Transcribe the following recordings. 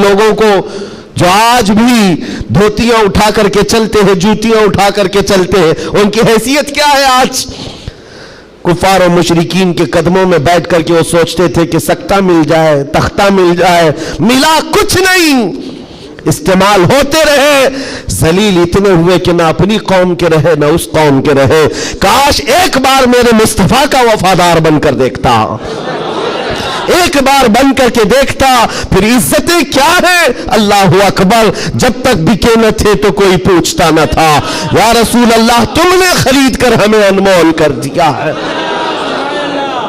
लोगों को जो आज भी धोतियां उठा करके चलते हैं, जूतियां उठा करके चलते हैं, उनकी हैसियत क्या है? आज कुफार और मुशरिकीन के कदमों में बैठ करके वो सोचते थे कि सख्ता मिल जाए, तख्ता मिल जाए, मिला कुछ नहीं, इस्तेमाल होते रहे, जलील इतने हुए कि ना अपनी कौम के रहे ना उस कौम के रहे। काश एक बार मेरे मुस्तफा का वफादार बनकर देखता, एक बार बन करके देखता, फिर इज्जतें क्या है? अल्लाह अकबर, जब तक बिके न थे तो कोई पूछता न था। या रसूल अल्लाह, तुमने खरीद कर हमें अनमोल कर दिया है।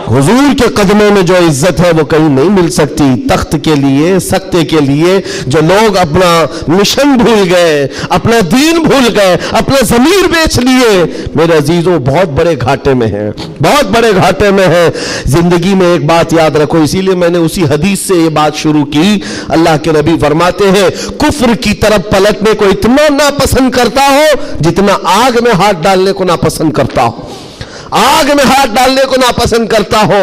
हुजूर के कदमों में जो इज्जत है वो कहीं नहीं मिल सकती। तख्त के लिए, सख्ते के लिए जो लोग अपना मिशन भूल गए, अपना दीन भूल गए, अपना ज़मीर बेच लिए, मेरे अजीजों बहुत बड़े घाटे में हैं, बहुत बड़े घाटे में हैं। जिंदगी में एक बात याद रखो, इसीलिए मैंने उसी हदीस से ये बात शुरू की। अल्लाह के नबी फरमाते हैं, कुफ्र की तरफ पलटने को इतना नापसंद करता हो जितना आग में हाथ डालने को नापसंद करता हो। आग में हाथ डालने को नापसंद करता हो,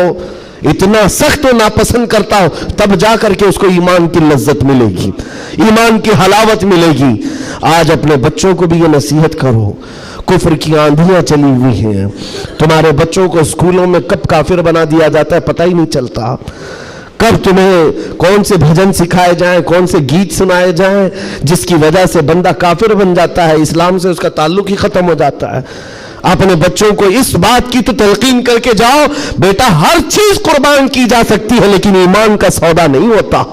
इतना सख्त नापसंद करता हो, तब जाकर के उसको ईमान की लज्जत मिलेगी, ईमान की हलावत मिलेगी। आज अपने बच्चों को भी ये नसीहत करो, कुफ्र की आंधियां चली हुई हैं, तुम्हारे बच्चों को स्कूलों में कब काफिर बना दिया जाता है पता ही नहीं चलता। कब तुम्हें कौन से भजन सिखाए जाएं, कौन से गीत सुनाए जाएं, जिसकी वजह से बंदा काफिर बन जाता है, इस्लाम से उसका ताल्लुक ही खत्म हो जाता है। अपने बच्चों को इस बात की तो तलकीन करके जाओ, बेटा हर चीज कुर्बान की जा सकती है, लेकिन ईमान का सौदा नहीं होता,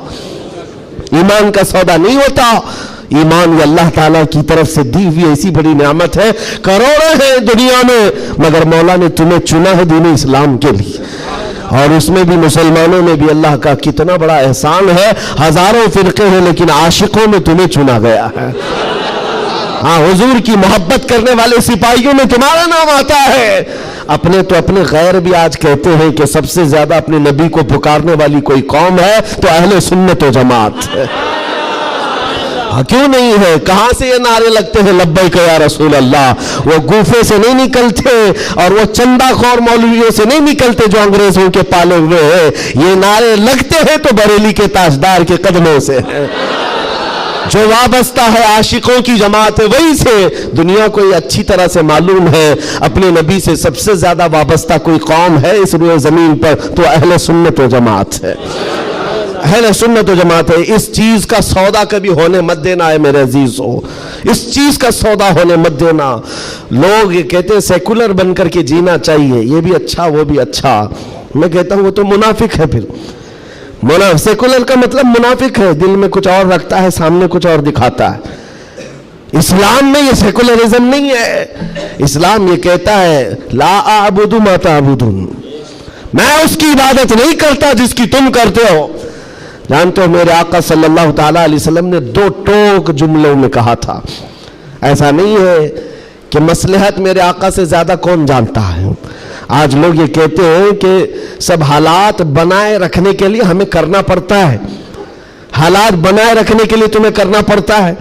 ईमान का सौदा नहीं होता। ईमान ये अल्लाह ताला की तरफ से दी हुई ऐसी बड़ी नेमत है, करोड़ों हैं दुनिया में, मगर मौला ने तुम्हें चुना है दीन इस्लाम के लिए, और उसमें भी मुसलमानों में भी अल्लाह का कितना बड़ा एहसान है। हजारों फिरके हैं लेकिन आशिकों में तुम्हें चुना गया है। हाँ, हुजूर की मोहब्बत करने वाले सिपाहियों में तुम्हारा नाम आता है। अपने तो अपने गैर भी आज कहते हैं कि सबसे ज्यादा अपने नबी को पुकारने वाली कोई कौम है तो अहले सुन्नत व जमात है। हाँ, क्यों नहीं है? कहां से ये नारे लगते हैं लब्बैक या रसूल अल्लाह? वो गूफे से नहीं निकलते और वो चंदाखोर मौलवियों से नहीं निकलते जो अंग्रेजों के पाले हुए हैं। ये नारे लगते हैं तो बरेली के ताजदार के कदमों से है। जो वाबस्ता है आशिकों की जमात है वही से। दुनिया को ये अच्छी तरह से मालूम है, अपने नबी से सबसे ज्यादा वाबस्ता कोई कौम है इस रुए जमीन पर तो अहले सुन्नत व जमात है, अहले सुन्नत व जमात है। इस चीज का सौदा कभी होने मत देना है मेरे अजीजों, इस चीज का सौदा होने मत देना। लोग ये कहते हैं सेकुलर बन करके जीना चाहिए, ये भी अच्छा वो भी अच्छा। मैं कहता हूं वो तो मुनाफिक है। फिर सेकुलर का मतलब मुनाफिक है, दिल में कुछ और रखता है, सामने कुछ और दिखाता है। इस्लाम में ये सेकुलरिज्म नहीं है। इस्लाम ये कहता है ला आबुदु मा ताबुदुन, मैं उसकी इबादत नहीं करता जिसकी तुम करते हो। जानते हो मेरे आका सल्लल्लाहु ताला अलैहि वसल्लम ने दो टोक जुमलों में कहा था। ऐसा नहीं है कि मसलहत मेरे आका से ज्यादा कौन जानता है। आज लोग ये कहते हैं कि सब हालात बनाए रखने के लिए हमें करना पड़ता है, हालात बनाए रखने के लिए तुम्हें करना पड़ता है।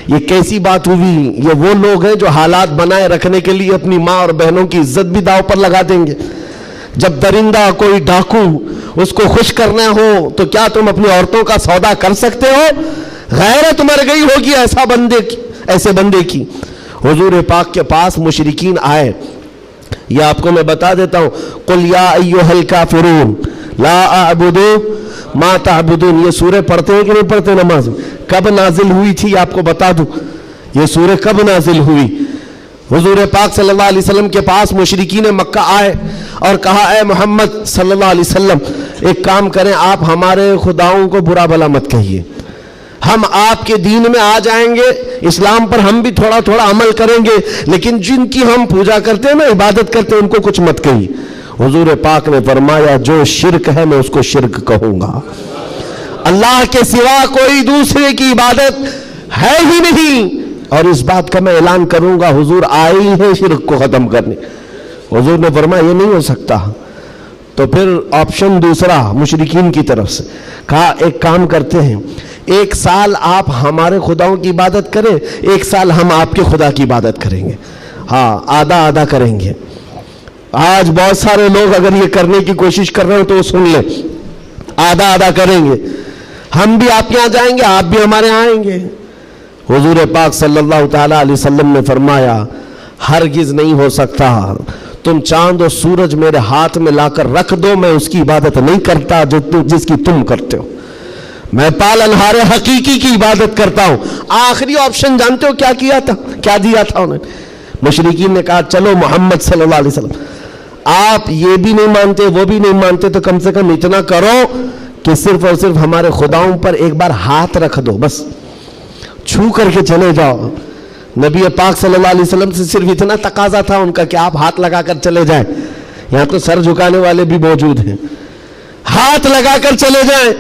ये कैसी बात हुई? ये वो लोग हैं जो हालात बनाए रखने के लिए अपनी माँ और बहनों की इज्जत भी दांव पर लगा देंगे। जब दरिंदा कोई डाकू उसको खुश करना हो तो क्या तुम अपनी औरतों का सौदा कर सकते हो? गैरत मर गई होगी ऐसा बंदे की, ऐसे बंदे की। हुजूर पाक के पास मुशरिकीन आए, ये आपको मैं बता देता हूं। कुल या अय्युहल काफिरून ला अअबुदु मा ताबुदून, ये सूरह पढ़ते हैं कि नहीं पढ़ते नमाज में? कब नाजिल हुई थी आपको बता दूं, ये सूरह कब नाजिल हुई? हुजूर पाक सल्लल्लाहु अलैहि वसल्लम के पास मुशरिकीन मक्का आए और कहा, ए मोहम्मद सल्लल्लाहु अलैहि वसल्लम, एक काम करें, आप हमारे खुदाओं को बुरा भला मत कहिए, हम आपके दीन में आ जाएंगे, इस्लाम पर हम भी थोड़ा थोड़ा अमल करेंगे, लेकिन जिनकी हम पूजा करते हैं ना, इबादत करते हैं, उनको कुछ मत कहिए। हुजूर पाक ने फरमाया, जो शिर्क है मैं उसको शिर्क कहूंगा। अल्लाह के सिवा कोई दूसरे की इबादत है ही नहीं, और इस बात का मैं ऐलान करूंगा, हुजूर आए ही है शिर्क को खत्म करने। हुजूर ने फरमाया ये नहीं हो सकता। तो फिर ऑप्शन दूसरा मुशरिकीन की तरफ से कहा, एक काम करते हैं, एक साल आप हमारे खुदाओं की इबादत करें, एक साल हम आपके खुदा की इबादत करेंगे। हाँ, आधा आधा करेंगे। आज बहुत सारे लोग अगर ये करने की कोशिश कर रहे हो तो सुन ले, आधा आधा करेंगे। ہم بھی آپ کے یہاں جائیں گے، آپ بھی ہمارے یہاں آئیں گے۔ حضور پاک صلی اللہ تعالیٰ علیہ وسلم نے فرمایا ہرگز نہیں ہو سکتا، تم چاند اور سورج میرے ہاتھ میں لا کر رکھ دو، میں اس کی عبادت نہیں کرتا جس کی تم کرتے ہو، میں پالنہار حقیقی کی عبادت کرتا ہوں۔ آخری آپشن جانتے ہو کیا کیا تھا، کیا دیا تھا انہوں نے؟ مشرکین نے کہا چلو محمد صلی اللہ علیہ وسلم آپ یہ بھی نہیں مانتے وہ بھی نہیں مانتے تو کم سے کم اتنا کرو کہ صرف اور صرف ہمارے خداؤں پر ایک بار ہاتھ رکھ دو، بس چھو کر کے چلے جاؤ۔ نبی پاک صلی اللہ علیہ وسلم سے صرف اتنا تقاضا تھا ان کا کہ آپ ہاتھ لگا کر چلے جائیں۔ یہاں تو سر جھکانے والے بھی موجود ہیں، ہاتھ لگا کر چلے جائیں۔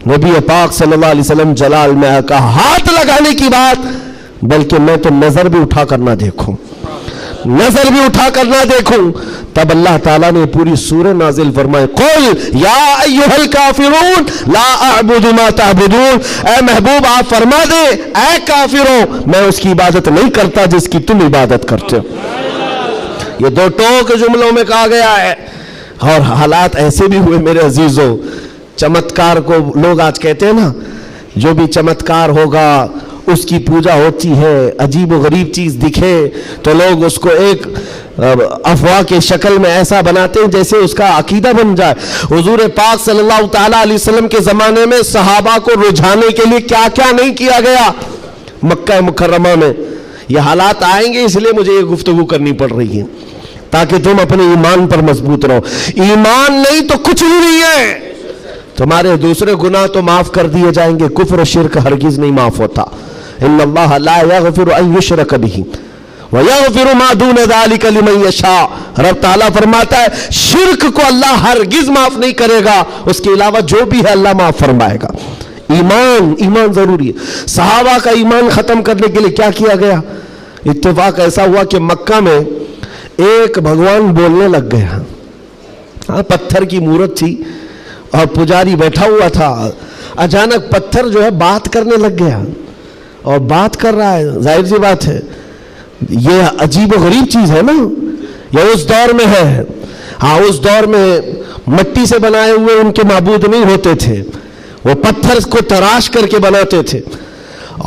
نبی پاک صلی اللہ علیہ وسلم جلال میں کہا ہاتھ لگانے کی بات، بلکہ میں تو نظر بھی اٹھا کر نہ دیکھوں، نظر بھی اٹھا کر نہ دیکھوں۔ تب اللہ تعالیٰ نے پوری سورہ نازل فرمائے قل یا ایھا الکافرون لا اعبد ما تعبدون، اے محبوب آپ فرما دے اے کافروں میں اس کی عبادت نہیں کرتا جس کی تم عبادت کرتے ہو۔ یہ دو ٹوک جملوں میں کہا گیا ہے، اور حالات ایسے بھی ہوئے میرے عزیزوں۔ چمتکار کو لوگ آج کہتے ہیں نا، جو بھی چمتکار ہوگا اس کی پوجا ہوتی ہے، عجیب و غریب چیز دکھے تو لوگ اس کو ایک افواہ کے شکل میں ایسا بناتے ہیں جیسے اس کا عقیدہ بن جائے۔ حضور پاک صلی اللہ تعالیٰ علیہ وسلم کے زمانے میں صحابہ کو رجھانے کے لیے کیا کیا نہیں کیا گیا مکہ مکرمہ میں۔ یہ حالات آئیں گے، اس لیے مجھے یہ گفتگو کرنی پڑ رہی ہے تاکہ تم اپنے ایمان پر مضبوط رہو۔ ایمان نہیں تو کچھ بھی نہیں ہے۔ تمہارے دوسرے گناہ تو معاف کر دیے جائیں گے، کفر و شرک ہرگز نہیں معاف ہوتا۔ ان اللہ لا یغفر ان یشرک بہ ویغفر ما دون ذلک لمن یشاء۔ رب تعالیٰ فرماتا ہے شرک کو اللہ ہرگز معاف نہیں کرے گا، اس کے علاوہ جو بھی ہے اللہ معاف فرمائے گا۔ ایمان ضروری ہے۔ صحابہ کا ایمان ختم کرنے کے لیے کیا کیا گیا؟ اتفاق ایسا ہوا کہ مکہ میں ایک بھگوان بولنے لگ گیا، پتھر کی مورت تھی اور پجاری بیٹھا ہوا تھا، اچانک پتھر جو ہے بات کرنے لگ گیا اور بات کر رہا ہے۔ ظاہر سی بات ہے یہ عجیب و غریب چیز ہے نا، یہ اس دور میں ہے۔ ہاں اس دور میں مٹی سے بنائے ہوئے ان کے معبود نہیں ہوتے تھے، وہ پتھر کو تراش کر کے بناتے تھے۔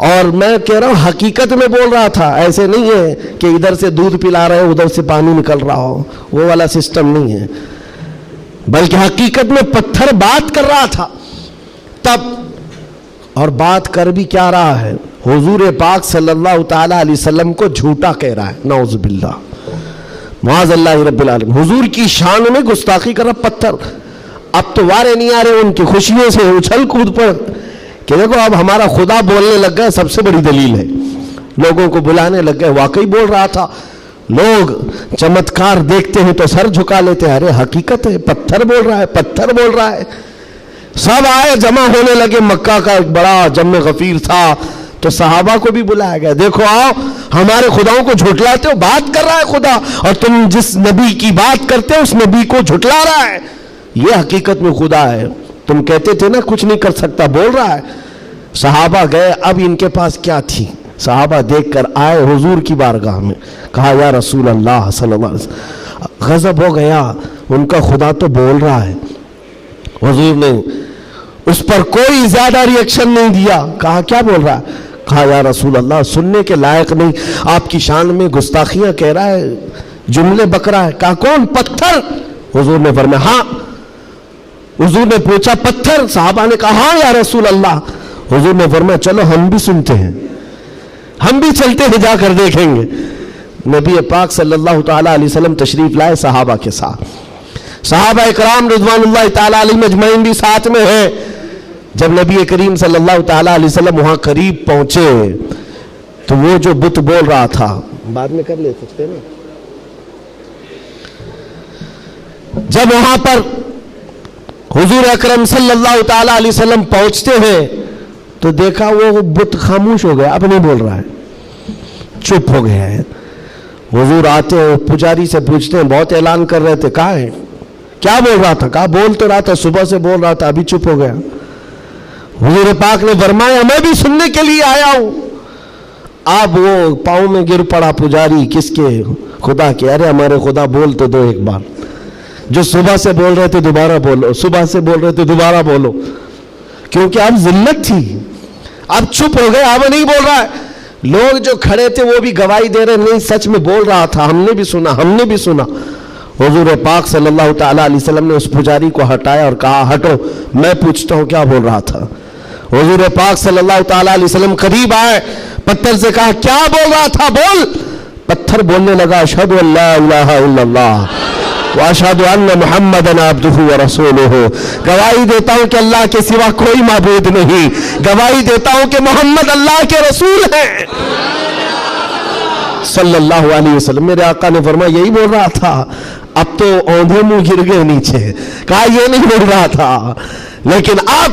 اور میں کہہ رہا ہوں حقیقت میں بول رہا تھا، ایسے نہیں ہے کہ ادھر سے دودھ پلا رہے ادھر سے پانی نکل رہا ہو، وہ والا سسٹم نہیں ہے، بلکہ حقیقت میں پتھر بات کر رہا تھا تب۔ اور بات کر بھی کیا رہا ہے؟ حضور پاک صلی اللہ تعالیٰ علیہ وسلم کو جھوٹا کہہ رہا ہے، نعوذ باللہ معاذ اللہ رب العالمین۔ حضور کی شان میں گستاخی کر رہا پتھر۔ اب تو وارے نہیں آ رہے ان کی خوشیوں سے اچھل کود پر کہ دیکھو اب ہمارا خدا بولنے لگ گیا، سب سے بڑی دلیل ہے۔ لوگوں کو بلانے لگ گئے، واقعی بول رہا تھا۔ لوگ چمتکار دیکھتے ہیں تو سر جھکا لیتے ہیں، ارے حقیقت ہے پتھر بول رہا ہے، پتھر بول رہا ہے۔ سب آئے جمع ہونے لگے، مکہ کا ایک بڑا جم غفیر تھا تو صحابہ کو بھی بلایا گیا، دیکھو آؤ ہمارے خداؤں کو جھٹلاتے ہو، بات کر رہا ہے خدا، اور تم جس نبی کی بات کرتے ہو اس نبی کو جھٹلا رہا ہے، یہ حقیقت میں خدا ہے۔ تم کہتے تھے نا کچھ نہیں کر سکتا، بول رہا ہے۔ صحابہ گئے، اب ان کے پاس کیا تھی؟ صحابہ دیکھ کر آئے حضور کی بارگاہ میں، کہا یا رسول اللہ صلی اللہ علیہ وسلم، غضب ہو گیا، ان کا خدا تو بول رہا ہے۔ حضور نے اس پر کوئی زیادہ ری ایکشن نہیں دیا، کہا کیا بول رہا ہے؟ کہا یا رسول اللہ سننے کے لائق نہیں، آپ کی شان میں گستاخیاں کہہ رہا ہے، جملے بک رہا ہے۔ کہا کون؟ پتھر۔ حضور نے فرمایا ہاں۔ حضور نے پوچھا پتھر؟ صحابہ نے کہا ہاں یا رسول اللہ۔ حضور نے فرمایا چلو ہم بھی سنتے ہیں، ہم بھی چلتے ہیں، جا کر دیکھیں گے۔ نبی پاک صلی اللہ تعالیٰ علیہ وسلم تشریف لائے صحابہ کے ساتھ، صحابہ اکرام رضوان اللہ تعالیٰ علیہ مجمعین بھی ساتھ میں ہیں۔ جب نبی کریم صلی اللہ تعالیٰ علیہ وسلم وہاں قریب پہنچے تو وہ جو بت بول رہا تھا، بعد میں کر لے سکتے نا، جب وہاں پر حضور اکرم صلی اللہ تعالیٰ علیہ وسلم پہنچتے ہیں تو دیکھا وہ بت خاموش ہو گیا، اب نہیں بول رہا ہے، چپ ہو گیا ہے۔ حضور آتے ہیں، پجاری سے پوچھتے ہیں، بہت اعلان کر رہے تھے، کہاں ہے؟ کیا بول رہا تھا؟ کہا بول تو رہا تھا، صبح سے بول رہا تھا، ابھی چپ ہو گیا۔ حضور پاک نے فرمایا میں بھی سننے کے لیے آیا ہوں۔ اب وہ پاؤں میں گر پڑا پجاری، کس کے؟ خدا کے۔ ارے ہمارے خدا بول تو دو ایک بار، جو صبح سے بول رہے تھے دوبارہ بولو، صبح سے بول رہے تھے دوبارہ بولو، क्योंकि अब जिल्लत थी, अब चुप हो गए, अब नहीं बोल रहा है। लोग जो खड़े थे वो भी गवाही दे रहे, नहीं सच में बोल रहा था, हमने भी सुना। हुजूर पाक सल्लल्लाहु ताला अलैहि वसल्लम ने उस पुजारी को हटाया और कहा, हटो, मैं पूछता हूं क्या बोल रहा था। हुजूर पाक सल्लल्लाहु ताला अलैहि वसल्लम करीब आए, पत्थर से कहा, क्या बोल रहा था, बोल। पत्थर बोलने लगा, अशहदु अल्ला इलाहा इल्लल्लाह व अशहदु अन्ना मुहम्मदन अब्दुहु व रसूलुहु। गवाही देता हूं कि अल्लाह के सिवा कोई माबूद नहीं, गवाही देता हूं कि मोहम्मद अल्लाह के रसूल हैं सल्लल्लाहु अलैहि वसल्लम। मेरे आका ने फरमाया, यही बोल रहा था। अब तो औंधे मुंह गिर गए नीचे, कहा ये नहीं बोल रहा था। लेकिन अब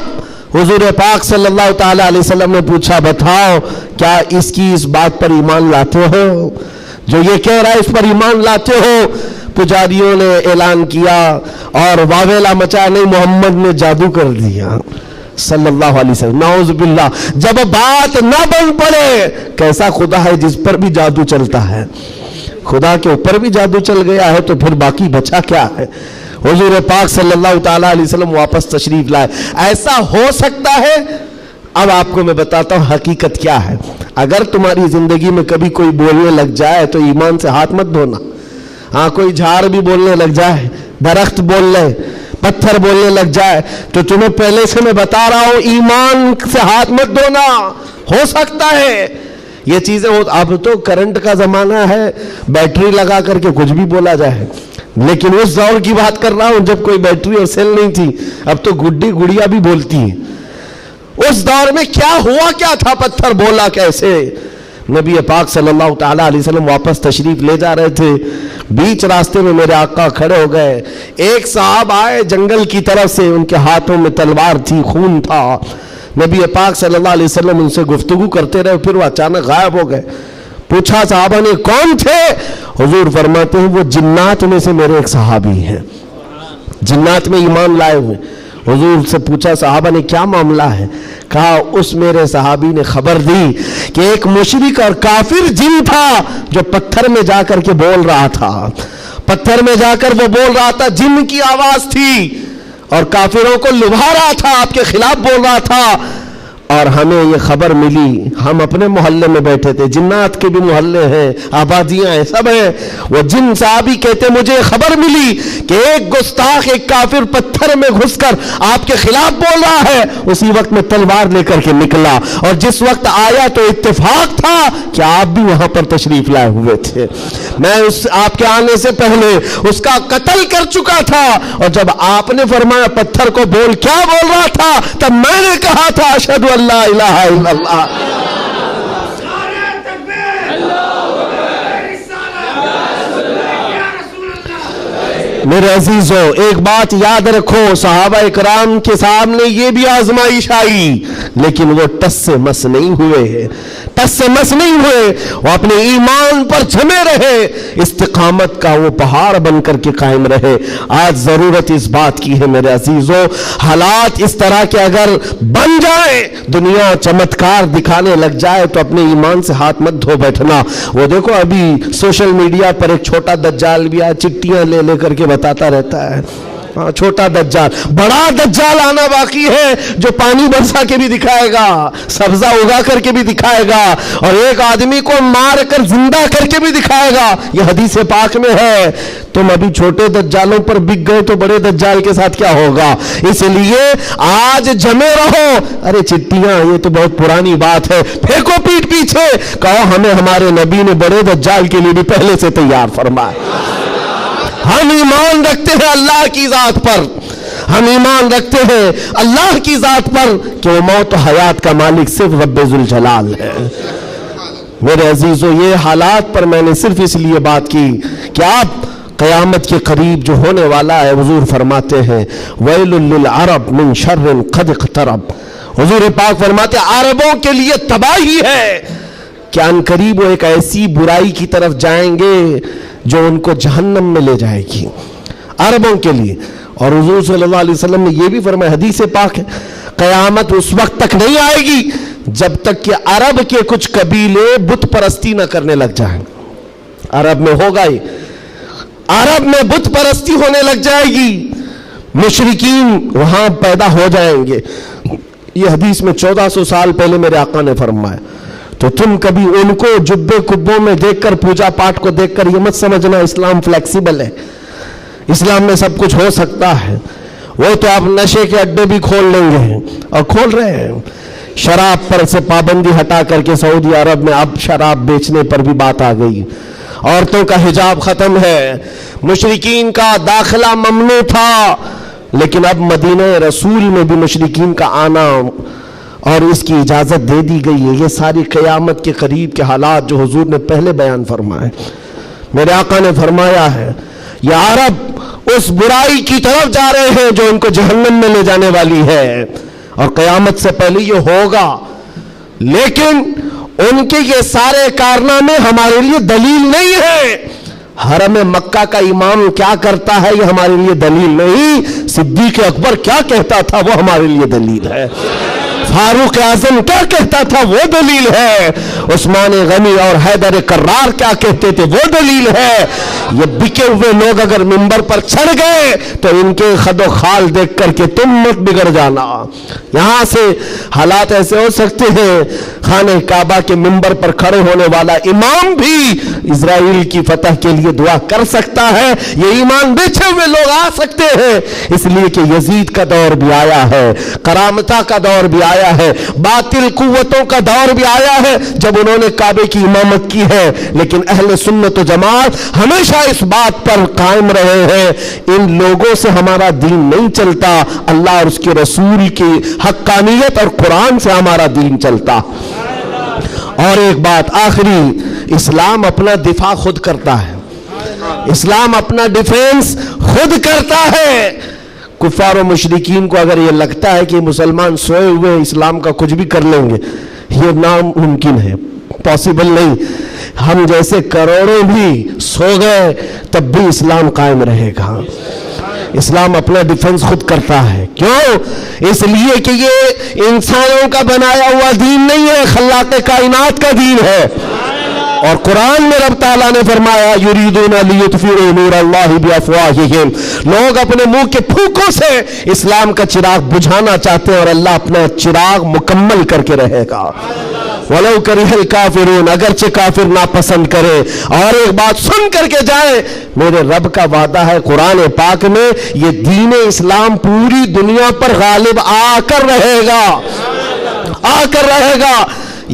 हुजूर पाक सल्लल्लाहु ताला अलैहि वसल्लम ने पूछा, बताओ क्या इसकी इस बात पर ईमान लाते हो, जो ये कह रहा है इस पर ईमान लाते हो। पुजारियों ने ऐलान किया और वावेला मचा, नहीं मोहम्मद ने जादू कर दिया सल्लल्लाहु अलैहि वसल्लम, नाउज़ बिल्लाह। जब बात ना बन पड़े, कैसा खुदा है जिस पर भी जादू चलता है, खुदा के ऊपर भी जादू चल गया है तो फिर बाकी बचा क्या है। हुजूर पाक सल्लल्लाहु ताला अलैहि वसल्लम वापस तशरीफ लाए। ऐसा हो सकता है। अब आपको मैं बताता हूं हकीकत क्या है। अगर तुम्हारी जिंदगी में कभी कोई बोलने लग जाए तो ईमान से हाथ मत धोना। हाँ, कोई झाड़ भी बोलने लग जाए, दरख्त बोल ले, पत्थर बोलने लग जाए, तो तुम्हें पहले से मैं बता रहा हूं, ईमान से हाथ मत धोना। हो सकता है ये चीजें हो। अब तो करंट का जमाना है, बैटरी लगा करके कुछ भी बोला जाए, लेकिन उस दौर की बात कर रहा हूं जब कोई बैटरी और सेल नहीं थी। अब तो गुड्डी गुड़िया भी बोलती है। उस दौर में क्या हुआ, क्या था, पत्थर बोला कैसे। नबी पाक सल्लल्लाहु ताला अलैहि वसल्लम वापस तशरीफ ले जा रहे थे, बीच रास्ते में मेरे आका खड़े हो गए। एक साहब आए जंगल की तरफ से, उनके हाथों में तलवार थी, खून था। नबी पाक सल्लल्लाहु अलैहि वसल्लम उनसे गुफ्तगू करते रहे, फिर वो अचानक गायब हो गए। पूछा साहबा ने, कौन थे? हुजूर फरमाते हैं, वो जिन्नात में से मेरे एक सहाबी हैं, जिन्नात में ईमान लाए हुए। हुजूर से पूछा साहबा ने, क्या मामला है? कहा, उस मेरे सहाबी ने खबर दी कि एक मुशरिक और काफिर जिन था जो पत्थर में जाकर के बोल रहा था, पत्थर में जाकर वो बोल रहा था, जिन की आवाज थी और काफिरों को लुभा रहा था, आपके खिलाफ बोल रहा था। और हमें ये खबर मिली, हम अपने मोहल्ले में बैठे थे, जिन्नात के भी मोहल्ले हैं, आबादियां हैं, सब हैं। वो जिन साहबी कहते, मुझे खबर मिली कि एक गुस्ताख, एक काफिर पत्थर में घुसकर आपके खिलाफ बोल रहा है। उसी वक्त में तलवार लेकर के निकला, और जिस वक्त आया तो इत्तेफाक था कि आप भी वहां पर तशरीफ लाए हुए थे। मैं उस आपके आने से पहले उसका कत्ल कर चुका था, और जब आपने फरमाया पत्थर को बोल, क्या बोल रहा था, तब मैंने कहा था, अशहदु अल्ला इलाहा इल्लल्लाह। मेरे अजीजों, एक बात याद रखो, सहाबा इकराम के सामने ये भी आजमाइश आई, लेकिन वो टस से मस नहीं हुए, टस से मस नहीं हुए। वो अपने ईमान पर जमे रहे, इस्तिकामत का वो पहाड़ बनकर के कायम रहे। आज जरूरत इस बात की है मेरे अजीजों, हालात इस तरह के अगर बन जाए, दुनिया चमत्कार दिखाने लग जाए, तो अपने ईमान से हाथ मत धो बैठना। वो देखो अभी सोशल मीडिया पर एक छोटा दज्जाल भी आया, चिट्टियां ले लेकर के बताता रहता है। छोटा दज्जाल, बड़ा दज्जाल आना बाकी है, जो पानी बरसा के भी दिखाएगा, सब्जा उगा करके भी दिखाएगा, और एक आदमी को मार कर जिंदा करके भी दिखाएगा। यह हदीस पाक में है। तुम अभी छोटे दज्जालों पर बिक गए तो बड़े दज्जाल के साथ क्या होगा। इसलिए आज जमे रहो। अरे चिट्टियां, ये तो बहुत पुरानी बात है, फेंको पीठ पीछे, कहो हमें हमारे नबी ने बड़े दज्जाल के लिए भी पहले से तैयार फरमाया। हम ईमान रखते हैं अल्लाह की जात पर, हम ईमान रखते हैं अल्लाह की जात पर कि वो मौत और हयात का मालिक सिर्फ रब्बे जुल जलाल है। मेरे अजीजों, ये हालात पर मैंने सिर्फ इसलिए बात की कि आप क़यामत के करीब जो होने वाला है, हुजूर फरमाते हैं, वैलुल लिल अरब मिन शर्रिन क़द इक़तरब। हुजूर पाक फरमाते हैं अरबों के लिए तबाही है कि अनकरीब वो एक ऐसी बुराई की तरफ जाएंगे जो उनको जहन्नम में ले जाएगी, अरबों के लिए। और हुजूर सल्लल्लाहु अलैहि वसल्लम ने यह भी फरमाया, हदीस पाक है, क़यामत उस वक्त तक नहीं आएगी जब तक कि अरब के कुछ कबीले बुत परस्ती न करने लग जाएं। अरब में होगा ही, अरब में बुत परस्ती होने लग जाएगी, मुशरिकीन वहां पैदा हो जाएंगे। یہ حدیث میں 1400 سال پہلے میرے آقا نے فرمایا. تو تم کبھی ان کو جبے کبوں میں دیکھ کر, پوجا پاٹ کو دیکھ کر یہ مت سمجھنا اسلام فلیکسیبل ہے, اسلام میں سب کچھ ہو سکتا ہے. وہ تو آپ نشے کے اڈے بھی کھول لیں گے اور کھول رہے ہیں. شراب پر سے پابندی ہٹا کر کے سعودی عرب میں اب شراب بیچنے پر بھی بات آ گئی. عورتوں کا حجاب ختم ہے. مشرکین کا داخلہ ممنوع تھا, لیکن اب مدینہ رسول میں بھی مشرکین کا آنا اور اس کی اجازت دے دی گئی ہے. یہ ساری قیامت کے قریب کے حالات جو حضور نے پہلے بیان فرمائے. میرے آقا نے فرمایا ہے یہ عرب اس برائی کی طرف جا رہے ہیں جو ان کو جہنم میں لے جانے والی ہے, اور قیامت سے پہلے یہ ہوگا. لیکن ان کے یہ سارے کارنامے ہمارے لیے دلیل نہیں ہے. حرم مکہ کا امام کیا کرتا ہے یہ ہمارے لیے دلیل نہیں. صدیق اکبر کیا کہتا تھا وہ ہمارے لیے دلیل ہے. فاروق اعظم کیا کہتا تھا وہ دلیل ہے. عثمان غنی اور حیدر کرار کیا کہتے تھے وہ دلیل ہے. یہ بکے ہوئے لوگ اگر منبر پر چڑھ گئے تو ان کے خد و خال دیکھ کر کے تم مت بگڑ جانا. یہاں سے حالات ایسے ہو سکتے ہیں خانہ کعبہ کے منبر پر کھڑے ہونے والا امام بھی اسرائیل کی فتح کے لیے دعا کر سکتا ہے. یہ ایمان بیچے ہوئے لوگ آ سکتے ہیں, اس لیے کہ یزید کا دور بھی آیا ہے, کرامتہ کا دور بھی آیا ہے, باطل قوتوں کا دور بھی آیا ہے جب انہوں نے کعبے کی امامت کی ہے. لیکن اہل سنت و جماعت ہمیشہ اس بات پر قائم رہے ہیں ان لوگوں سے ہمارا دین نہیں چلتا, اللہ اور اس کے رسول کی حقانیت اور قرآن سے ہمارا دین چلتا. اور ایک بات آخری, اسلام اپنا دفاع خود کرتا ہے. اسلام اپنا ڈیفینس خود کرتا ہے. کفار و مشرکین کو اگر یہ لگتا ہے کہ مسلمان سوئے ہوئے اسلام کا کچھ بھی کر لیں گے, یہ ناممکن ہے, پاسبل نہیں. ہم جیسے کروڑوں بھی سو گئے تب بھی اسلام قائم رہے گا. اسلام اپنا ڈیفنس خود کرتا ہے. کیوں؟ اس لیے کہ یہ انسانوں کا بنایا ہوا دین نہیں ہے, خلاق کائنات کا دین ہے. اور قرآن میں رب تعالیٰ نے فرمایا یریدون لیطفئوا نور اللہ بافواہہم, لوگ اپنے منہ کے پھونکوں سے اسلام کا چراغ بجھانا چاہتے ہیں اور اللہ اپنا چراغ مکمل کر کے رہے گا. وَلَوْ كَرِهَ الْكَافِرُونَ, اگرچہ کافر ناپسند کرے. اور ایک بات سن کر کے جائیں, میرے رب کا وعدہ ہے قرآن پاک میں, یہ دین اسلام پوری دنیا پر غالب آ کر رہے گا, آ کر رہے گا.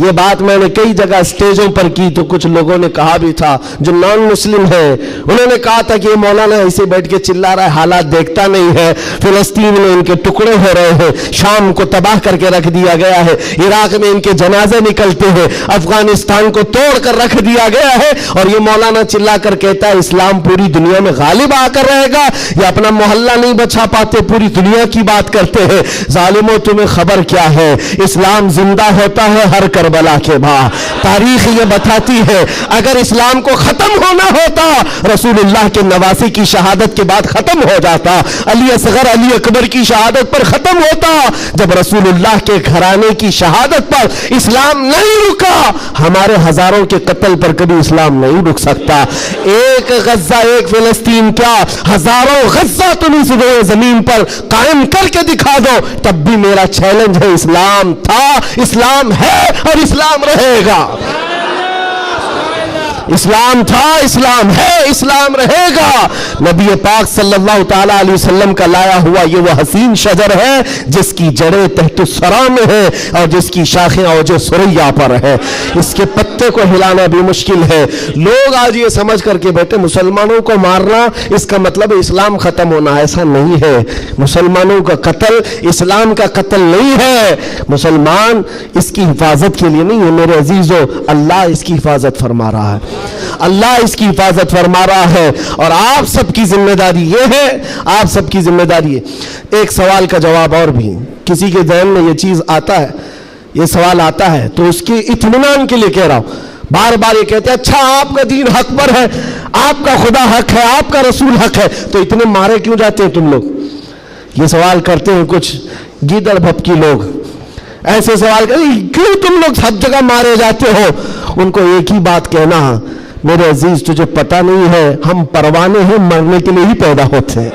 یہ بات میں نے کئی جگہ سٹیجوں پر کی تو کچھ لوگوں نے کہا بھی تھا جو نان مسلم ہیں, انہوں نے کہا تھا کہ یہ مولانا ایسے بیٹھ کے چلا رہا ہے, حالات دیکھتا نہیں ہے. فلسطین میں ان کے ٹکڑے ہو رہے ہیں, شام کو تباہ کر کے رکھ دیا گیا ہے, عراق میں ان کے جنازے نکلتے ہیں, افغانستان کو توڑ کر رکھ دیا گیا ہے, اور یہ مولانا چلا کر کہتا ہے اسلام پوری دنیا میں غالب آ کر رہے گا. یہ اپنا محلہ نہیں بچا پاتے, پوری دنیا کی بات کرتے ہیں. ظالموں تمہیں خبر کیا ہے, اسلام زندہ ہوتا ہے ہر کربلا کے بعد. تاریخ یہ بتاتی ہے اگر اسلام کو ختم ہونا ہوتا رسول اللہ کے نواسی کی شہادت کے بعد ختم ہو جاتا, علی اصغر علی اکبر کی شہادت پر ختم ہوتا. جب رسول اللہ کے گھرانے کی شہادت پر اسلام نہیں رکا, ہمارے ہزاروں کے قتل پر کبھی اسلام نہیں رک سکتا. ایک غزہ ایک فلسطین کیا, ہزاروں غزہ تم اس زمین پر قائم کر کے دکھا دو, تب بھی میرا چیلنج ہے اسلام تھا, اسلام ہے اور اسلام رہے گا. اسلام تھا, اسلام ہے, اسلام رہے گا. نبی پاک صلی اللہ تعالی علیہ وسلم کا لایا ہوا یہ وہ حسین شجر ہے جس کی جڑیں تحت الثری میں ہے اور جس کی شاخیں اوج ثریا پر ہے. اس کے پتے کو ہلانا بھی مشکل ہے. لوگ آج یہ سمجھ کر کے بیٹھے مسلمانوں کو مارنا اس کا مطلب اسلام ختم ہونا, ایسا نہیں ہے. مسلمانوں کا قتل اسلام کا قتل نہیں ہے. مسلمان اس کی حفاظت کے لیے نہیں ہے میرے عزیزو, اللہ اس کی حفاظت فرما رہا ہے, اللہ اس کی حفاظت فرما رہا ہے. اور آپ سب کی ذمہ داری یہ ہے, آپ سب کی ذمہ داری ہے. ایک سوال کا جواب اور بھی, کسی کے ذہن میں یہ چیز آتا ہے, یہ سوال آتا ہے تو اس کے اطمینان کے لیے کہہ رہا ہوں. بار بار یہ کہتے ہیں اچھا آپ کا دین حق پر ہے, آپ کا خدا حق ہے, آپ کا رسول حق ہے, تو اتنے مارے کیوں جاتے ہیں تم لوگ؟ یہ سوال کرتے ہیں کچھ گیدڑ بھپکی لوگ, ایسے سوال کرتے ہیں کیوں تم لوگ سب جگہ مارے جاتے ہو. ان کو ایک ہی بات کہنا, میرے عزیز تجھے پتہ نہیں ہے ہم پروانے ہیں, مرنے کے لیے ہی پیدا ہوتے ہیں.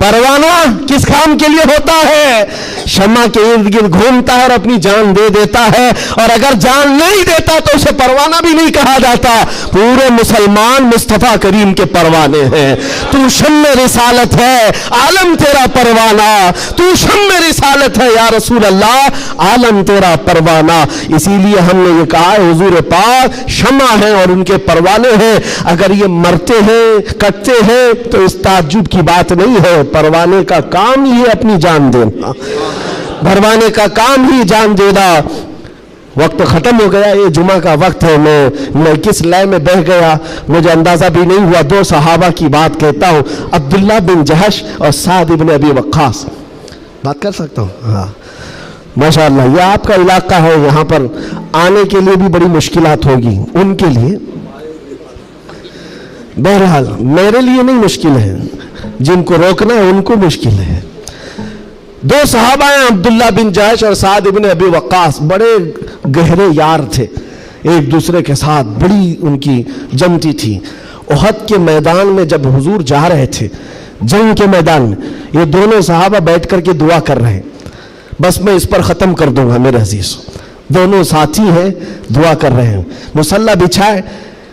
परवाना किस काम के लिए होता है? शम्मा के इर्द गिर्द घूमता है और अपनी जान दे देता है, और अगर जान नहीं देता तो उसे परवाना भी नहीं कहा जाता। पूरे मुसलमान मुस्तफा करीम के परवाने हैं। तू शम्मे रिसालत है, आलम तेरा परवाना। तू शम्मे रिसालत है या रसूल अल्लाह, आलम तेरा परवाना। इसीलिए हमने ये कहा हुजूर पाक शम्मा है और उनके परवाने हैं। अगर ये मरते हैं, कटते हैं, तो इस ताज्जुब की बात नहीं है। परवाने का काम ही है अपनी जान देना, परवाने का काम ही जान देना। वक्त खत्म हो गया, ये जुमा का वक्त है। मैं किस लय में बह गया मुझे अंदाजा भी नहीं हुआ। दो सहाबा की बात कहता हूँ, अब्दुल्ला बिन जहश और साद इब्न अबी वक्कास। बात कर सकता हूँ? हाँ माशाअल्लाह, यह आपका इलाका है, यहाँ पर आने के लिए भी बड़ी मुश्किलात होगी उनके लिए। बहरहाल मेरे लिए नहीं मुश्किल है, जिनको रोकना है उनको मुश्किल है। दो सहाबा हैं, अब्दुल्ला बिन जहश और साद इब्न अबी वक्कास। बड़े गहरे यार थे, एक दूसरे के साथ बड़ी उनकी जमती थी। उहद के मैदान में जब हुजूर जा रहे थे, जंग के मैदान में, ये दोनों सहाबा बैठ करके दुआ कर रहे हैं। बस मैं इस पर ख़त्म कर दूंगा मेरे अजीज। दोनों साथी हैं, दुआ कर रहे हैं, मुसल्ला बिछाए।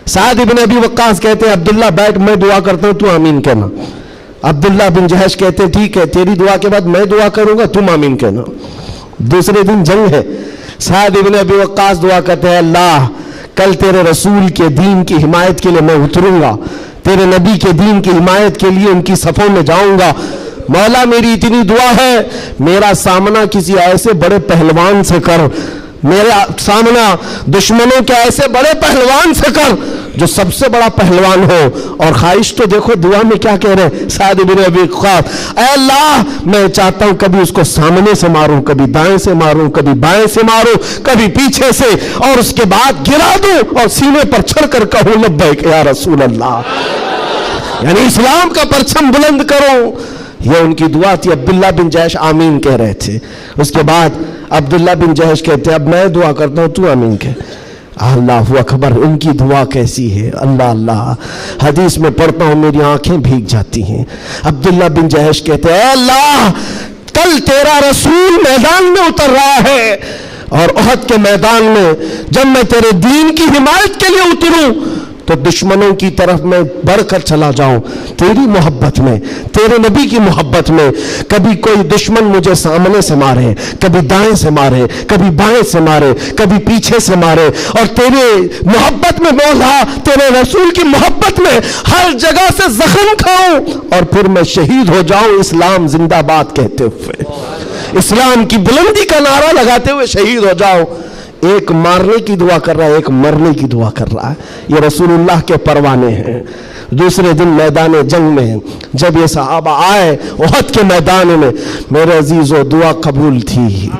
साद इब्न अबी वक्कास कहते हैं, अब्दुल्ला बैठ, मैं दुआ करता हूं, तू आमीन कहना। अब्दुल्ला बिन जहश कहते हैं, ठीक है, तेरी दुआ के बाद मैं दुआ करूंगा, तुम आमीन कहना। दूसरे दिन जंग है। साद इब्न अबी वक्कास दुआ करते हैं, अल्लाह कल तेरे रसूल के दीन की हिमायत के लिए मैं उतरूंगा, तेरे नबी के दीन की हिमायत के लिए उनकी सफ़ों में जाऊंगा। मौला मेरी इतनी दुआ है, मेरा सामना किसी ऐसे बड़े पहलवान से कर, मेरा सामना दुश्मनों के ऐसे बड़े पहलवान से कर जो सबसे बड़ा पहलवान हो। और ख्वाहिश तो देखो दुआ में क्या कह रहे हैं साद इब्न अबी वक्कास, ऐ अल्लाह मैं चाहता हूं कभी उसको सामने से मारूं, कभी दाएं से मारूं, कभी बाएं से मारूं, कभी पीछे से, और उसके बाद गिरा दूं और सीने पर चढ़कर कहूं लब्बैक या रसूल अल्लाह। यानी इस्लाम का परचम बुलंद करो। ये उनकी दुआ थी। अब्दुल्ला बिन जहश आमीन कह रहे थे। उसके बाद अब्दुल्ला बिन जहश कहते अब मैं दुआ करता हूं, तू आमीन कह। अल्लाहु अकबर, उनकी दुआ कैसी है, अल्लाह अल्लाह। हदीस में पढ़ता हूं मेरी आंखें भीग जाती हैं। अब्दुल्ला बिन जहश कहते हैं, अल्लाह कल तेरा रसूल मैदान में उतर रहा है, और उहद के मैदान में जब मैं तेरे दीन की हिमायत के लिए उतरूं तो दुश्मनों की तरफ मैं बढ़कर चला जाऊं तेरी मोहब्बत में, तेरे नबी की मोहब्बत में। कभी कोई दुश्मन मुझे सामने से मारे, कभी दाएं से मारे, कभी बाएं से मारे, कभी पीछे से मारे, और तेरे मोहब्बत में मौला, तेरे रसूल की मोहब्बत में हर जगह से जख्म खाऊं और फिर मैं शहीद हो जाऊं इस्लाम जिंदाबाद कहते हुए, इस्लाम की बुलंदी का नारा लगाते हुए शहीद हो जाऊं। एक मारने की दुआ कर रहा है, एक मरने की दुआ कर रहा है। ये रसूलुल्लाह के परवाने हैं। दूसरे दिन मैदान जंग में जब ये सहाबा आए उहद के मैदान में, मेरे अजीजों दुआ कबूल थी,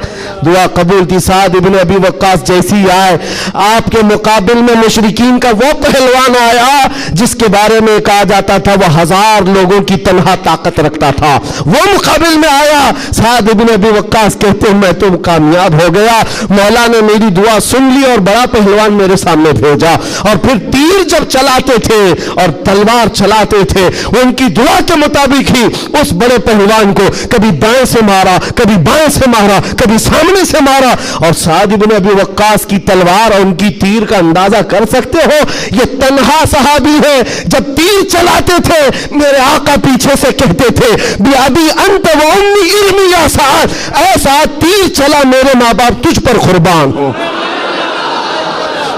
दुआ कबूल थी। साद इब्न अबी वक्कास जैसी आए, आपके मुकाबिल में मुशरिकीन का वो पहलवान आया जिसके बारे में कहा जाता था वह 1000 लोगों की तन्हा ताकत रखता था, वो मुकाबिल में आया। साद इब्न अबी वक्कास कहते मैं तो कामयाब हो गया, मौला ने मेरी दुआ सुन ली और बड़ा पहलवान मेरे सामने भेजा। और फिर तीर जब चलाते थे और तलवार चलाते थे, उनकी दुआ के मुताबिक ही उस बड़े पहलवान को कभी दाएं से मारा, कभी बाएं से मारा, कभी सामने से मारा। और साद इब्न अबी वक्कास की तलवार और उनकी तीर का अंदाजा कर सकते हो, ये तन्हा सहाबी है। जब तीर चलाते थे मेरे आका पीछे से कहते थे बियाबी अंत व उम्मी इल्मी या साद, ऐसा तीर चला मेरे माँ बाप तुझ पर कुर्बान हो।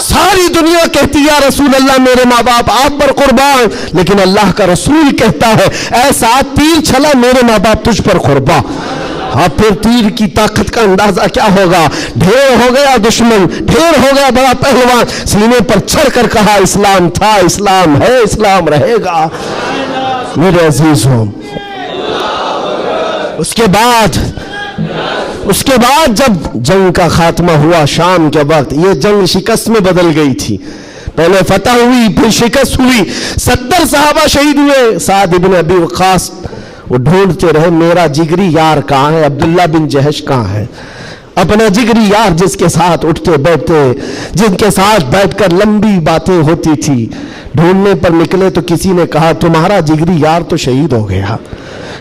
सारी दुनिया कहती है या रसूल अल्लाह मेरे माँ बाप आप पर कुर्बान, लेकिन अल्लाह का रसूल कहता है ऐसा तीर चला मेरे माँ बाप तुझ पर कुर्बान। अब फिर तीर की ताकत का अंदाजा क्या होगा। ढेर हो गया दुश्मन, ढेर हो गया बड़ा पहलवान, सीने पर चढ़कर कहा इस्लाम था, इस्लाम है, इस्लाम रहेगा। मेरे अजीजों उसके बाद जब जंग का खात्मा हुआ शाम के वक्त, ये जंग शिकस्त में बदल गई थी। पहले फतह हुई, फिर शिकस्त हुई, 70 सहाबा शहीद हुए। साद इब्न अबी वक्कास वो ढूंढते रहे मेरा जिगरी यार कहाँ है, अब्दुल्ला बिन जहश कहाँ है, अपना जिगरी यार जिसके साथ उठते बैठते, जिनके साथ बैठकर लंबी बातें होती थी। ढूंढने पर निकले तो किसी ने कहा तुम्हारा जिगरी यार तो शहीद हो गया।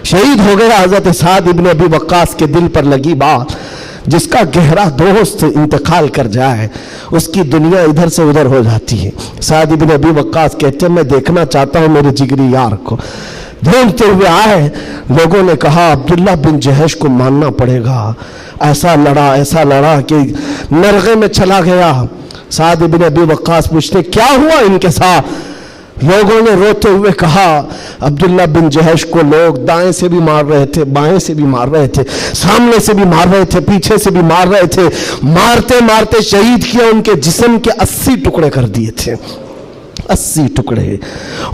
शहीद हो गया हजरत साद इब्न अबी वक्कास के दिल पर लगी बात, जिसका गहरा दोस्त इंतकाल कर जाए उसकी दुनिया इधर से उधर हो जाती है। साद इब्न अबी वक्कास कहते हैं मैं देखना चाहता हूं मेरे जिगरी यार को। ढूंढते हुए आए, लोगों ने कहा अब्दुल्ला बिन जहश को मानना पड़ेगा, ऐसा लड़ा कि नरगे में चला गया। साद इब्न अबी वक्कास पूछते क्या हुआ इनके साथ? लोगों ने रोते हुए कहा अब्दुल्ला बिन जहश को लोग दाएं से भी मार रहे थे, बाएं से भी मार रहे थे, सामने से भी मार रहे थे, पीछे से भी मार रहे थे, मारते मारते शहीद किया। उनके जिस्म के 80 टुकड़े कर दिए थे, 80 टुकड़े।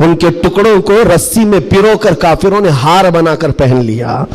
उनके टुकड़ों को रस्सी में पिरोकर काफिरों ने हार बनाकर पहन लिया।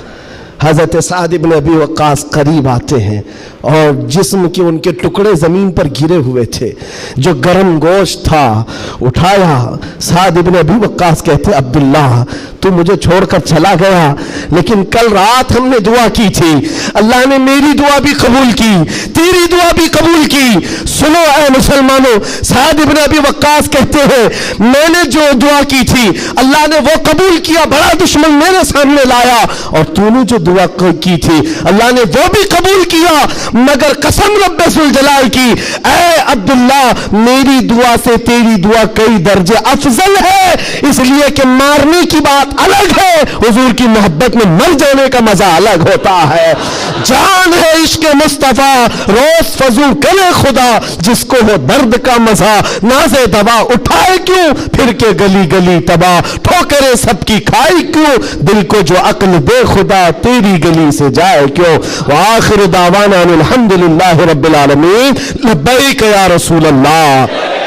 हजरत साद इब्न अबी वक्कास करीब आते हैं और जिस्म के उनके टुकड़े जमीन पर गिरे हुए थे, जो गर्म गोश्त था उठाया। साद इब्न अबी वक्कास कहते अब्दुल्ला तू मुझे छोड़कर चला गया, लेकिन कल रात हमने दुआ की थी, अल्लाह ने मेरी दुआ भी कबूल की, तेरी दुआ भी कबूल की। सुनो ऐ मुसलमानों, साद इब्न अबी वक्कास कहते हैं मैंने जो दुआ की थी अल्लाह ने वो कबूल किया, बड़ा दुश्मन मेरे सामने लाया, और तूने जो दुआ की थी अल्लाह ने वो भी कबूल किया, मगर कसम रब्बे सुल जलाल की ऐ अब्दुल्ला मेरी दुआ से तेरी दुआ कई दर्जे अफजल है, इसलिए कि मारने की बात अलग है, हुजूर की मोहब्बत में मर जाने का मजा अलग होता है। जान है इश्क मुस्तफा रोज फजू करे खुदा, जिसको हो दर्द का मजा नाज़े दवा, उठाए क्यों फिर के गली गली तबाह, ठोकरे सबकी खाई क्यों, दिल को जो अक्ल दे खुदा तेरी गली से जाए क्यों। व आखिर दावाना अल्हम्दुलिल्लाहि रब्बिल आलमीन, लब्बैक या रसूल अल्लाह।